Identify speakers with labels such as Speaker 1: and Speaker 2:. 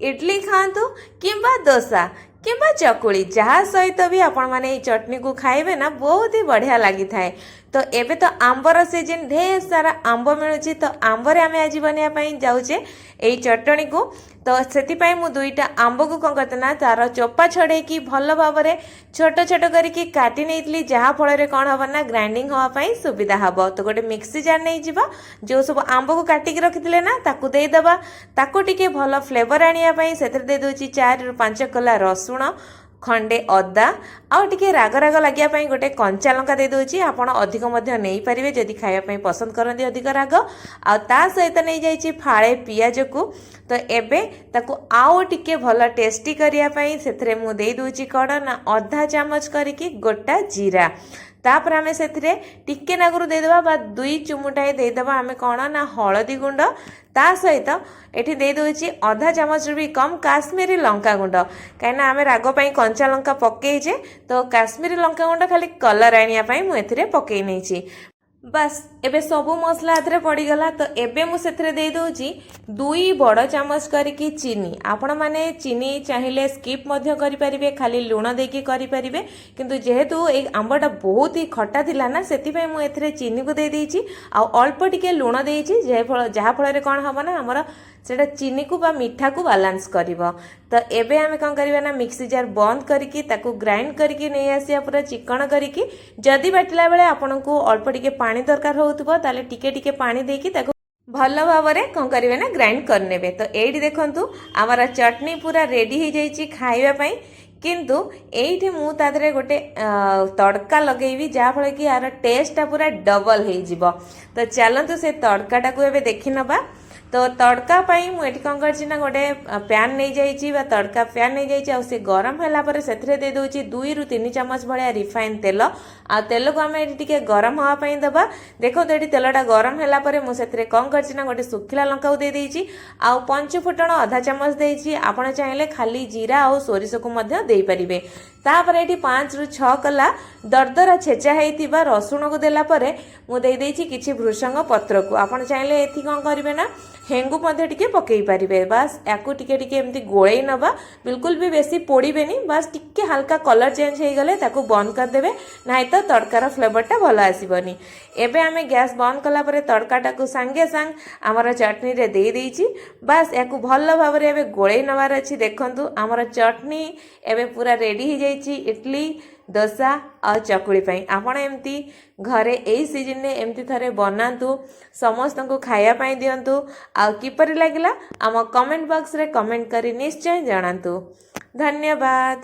Speaker 1: इडली खातु किंबा डोसा किंबा चकुली जहाँ सहित भी आपण मैंने चटनी को खाइबे ना बहुत ही बढ़िया लगी थाए। तो एबे तो आंबर सीजन ढेर सारा आंब मिलूँ तो आंबर आम आज बनवाई जाऊे यही चटनी को। तो से मु दुईटा आंब को कौन करते ना तार चोपा छड़े भल भाव में छोट छोट करके काटी नहीं जहाँ फल कौन हम ना ग्राइंडिंग हाँपाई सुविधा हम। तो गोटे मिक्सी जार नहीं जीवा जो सब आंब को काटिकी रखिले ना ताकू देदेबा ताकू टिके भल फ्लेवर आने से दे दूची 4 ରୁ 5 कला रसुण खंडे अदा आउ टिके राग राग लगे गोटे कंचा लंका दे दूची। आपण अधिक नहीं पारे जदि खायापी पसंद करती अधिक राग आ सहित नहीं जाइए फाड़े पियाज को। तो एबे ताकू आउ टिके भल टेस्टी करने से मुझे दे दूची कौन ना आधा चामच करके गोटा जीरा तापर आमे से टिके नागुरु देदेबा बा 2 चुमुटाए देदेबा आमे कौन ना हलदी गुंड ता सहित एठी दे दूची आधा चामच भी कम काश्मीरी लंका गुंड कहीं आमे राग पाई कंचा लंका पकईचे तो काश्मीरी लंका गुंड खाली कलर आनिया मुझे पकई नहीं। बस एबे सबू मसला हाथ पड़गला। तो एबे मुझे दे दूची 2 बड़ चामच करके चीनी आपण माने चीनी चाहिए स्किप करें खाली लुण देकी करें किंतु जेहेतु एक आंबटा बहुत ही खट्टा थिला ना से मुझे चीनी को दे देची आ अल्प टिके लुण देची जहाँ फल कौन हम ना आमर सेटा चीनी को बा मीठा को बालांस करिवो। तो एबे आमे कौन करिवा ना मिक्सी जार बंद करके ताकू ग्राइंड करके नहीं आसिया पूरा चिकन करके जदि बाटिला बेले आपन को अल्प टिके पानी दरकार होउतबो ताले टिके टिके पानी देकी ताकू भल भाव में कौन करेंगे ना ग्राइंड करने। तो ये देखु आमर चटनी पूरा रेडी हो जाइए खाइबापी किंतु एठी मु तादरे गोटे तड़का लगेबी जहाँफल कि यार टेस्टा पूरा डबल हो। तो चलतु से तड़काटा को एबे देखि नबा। तो तड़का पाई मुझे कौन करना गोटे पैन नहीं जाइए तड़का पैन नहीं जाइए से गरम है से दे दूची 2 ରୁ 3 चामच भाया रिफाइन तेल आ तेल को आम ये गरम हाँपाई दबा। देखो तो ये तेलटा गरम है मुझे कौन करना गोटे सुखिला लंका दे देची आउ 5 फुटण आधा चामच देची आपण चाहिए खाली जीरा और सोरिष को दे पारे। तापर ये 5 ରୁ 6 कला दरदरा छेचा होता रसुण को देलापर मुझे किसी भृषंग पत्र को आपण चाहिए ये कौन करेंगे ना हेंगू टिके पकई पारे। बस याकू टिके टिके एमती गोलई नबा बिल्कुल भी बेसी पोड़ेनि बस टिके हल्का कलर चेंज हो गले ताकू बंद करदे ना तो तड़कार फ्लेवरटा भल आसबनी। एबे आमे गैस बंद कला परे तड़काटा को सांगे सांग आमर चटनी रे दे देइछि। बस याकू भल भाव में एबे गोलई नबार अछि। देखंतु आमर चटनी एबे पूरा रेडी हो जाइछि इडली डोसा और चकुली पाई। आपण एमती घरे यही सीजन में एमती थरे बनातु समस्त को खाया पाई दियंतु आ किपरि लागिला आम कमेंट बॉक्स रे कमेंट करी निश्चय जणातु। धन्यवाद।